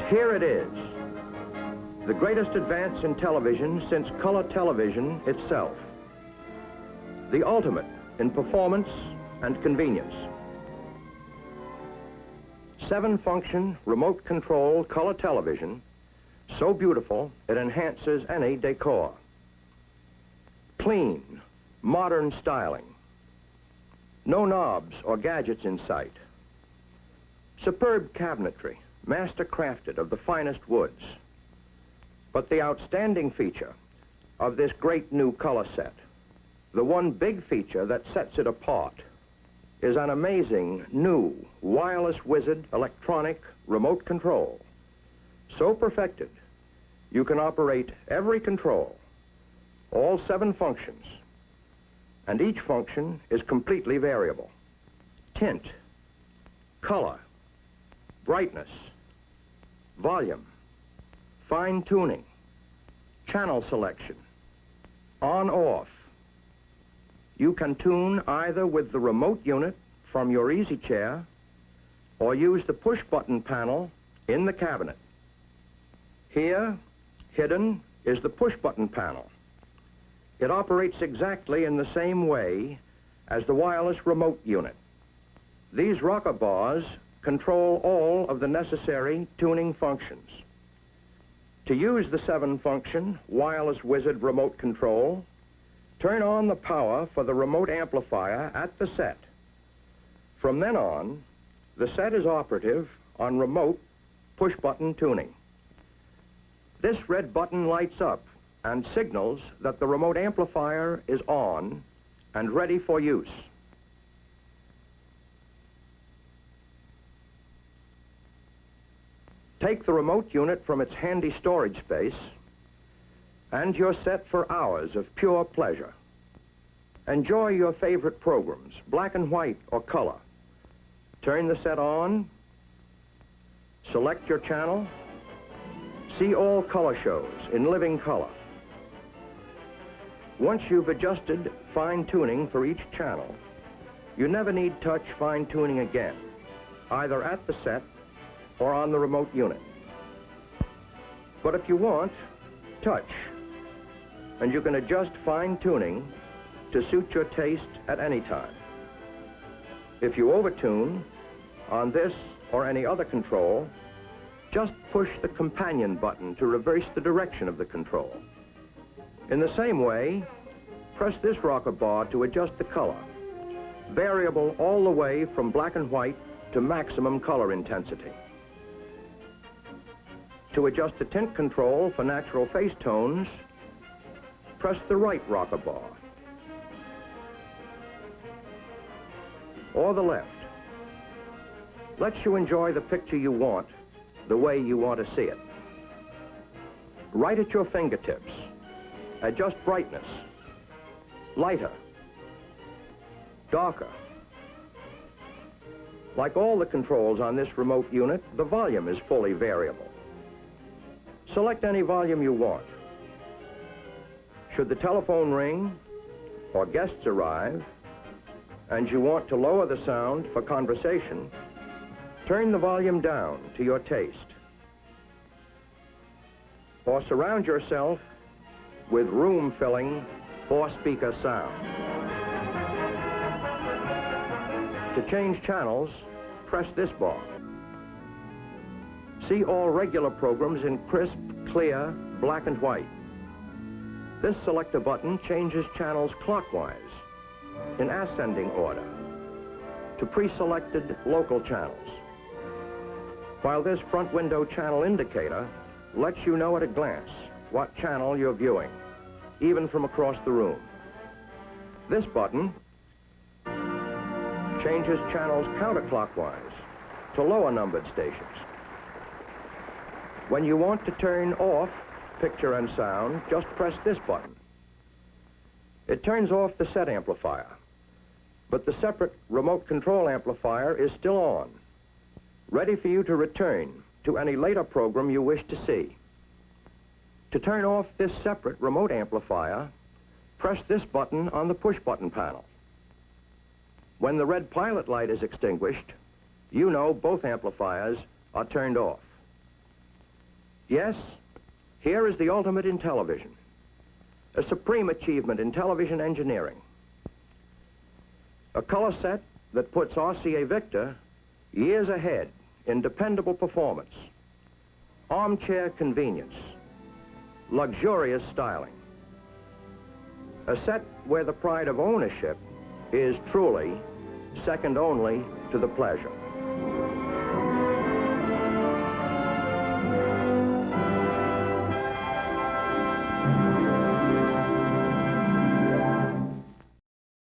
Here it is, the greatest advance in television since color television itself. The ultimate in performance and convenience. 7-function remote control color television, so beautiful it enhances any decor. Clean, modern styling. No knobs or gadgets in sight. Superb cabinetry, master crafted of the finest woods. But the outstanding feature of this great new color set, the one big feature that sets it apart, is an amazing new wireless wizard electronic remote control. So perfected, you can operate every control, all 7 functions, and each function is completely variable. Tint, color, brightness, volume, fine tuning, channel selection, on-off. You can tune either with the remote unit from your easy chair or use the push-button panel in the cabinet. Here, hidden, is the push-button panel. It operates exactly in the same way as the wireless remote unit. These rocker bars control all of the necessary tuning functions. To use the 7-function wireless wizard remote control, turn on the power for the remote amplifier at the set. From then on, the set is operative on remote push-button tuning. This red button lights up and signals that the remote amplifier is on and ready for use. Take the remote unit from its handy storage space, and you're set for hours of pure pleasure. Enjoy your favorite programs, black and white or color. Turn the set on, select your channel, see all color shows in living color. Once you've adjusted fine-tuning for each channel, you never need touch fine-tuning again, either at the set or on the remote unit. But if you want, touch, and you can adjust fine-tuning to suit your taste at any time. If you overtune on this or any other control, just push the companion button to reverse the direction of the control. In the same way, press this rocker bar to adjust the color, variable all the way from black and white to maximum color intensity. To adjust the tint control for natural face tones, press the right rocker bar, or the left. Lets you enjoy the picture you want, the way you want to see it. Right at your fingertips, adjust brightness, lighter, darker. Like all the controls on this remote unit, the volume is fully variable. Select any volume you want. Should the telephone ring or guests arrive and you want to lower the sound for conversation, turn the volume down to your taste. Or surround yourself with room-filling 4-speaker sound. To change channels, press this bar. See all regular programs in crisp, clear, black and white. This selector button changes channels clockwise, in ascending order, to pre-selected local channels. While this front window channel indicator lets you know at a glance what channel you're viewing, even from across the room. This button changes channels counterclockwise to lower numbered stations. When you want to turn off picture and sound, just press this button. It turns off the set amplifier, but the separate remote control amplifier is still on, ready for you to return to any later program you wish to see. To turn off this separate remote amplifier, press this button on the push-button panel. When the red pilot light is extinguished, you know both amplifiers are turned off. Yes, here is the ultimate in television. A supreme achievement in television engineering. A color set that puts RCA Victor years ahead in dependable performance, armchair convenience, luxurious styling. A set where the pride of ownership is truly second only to the pleasure.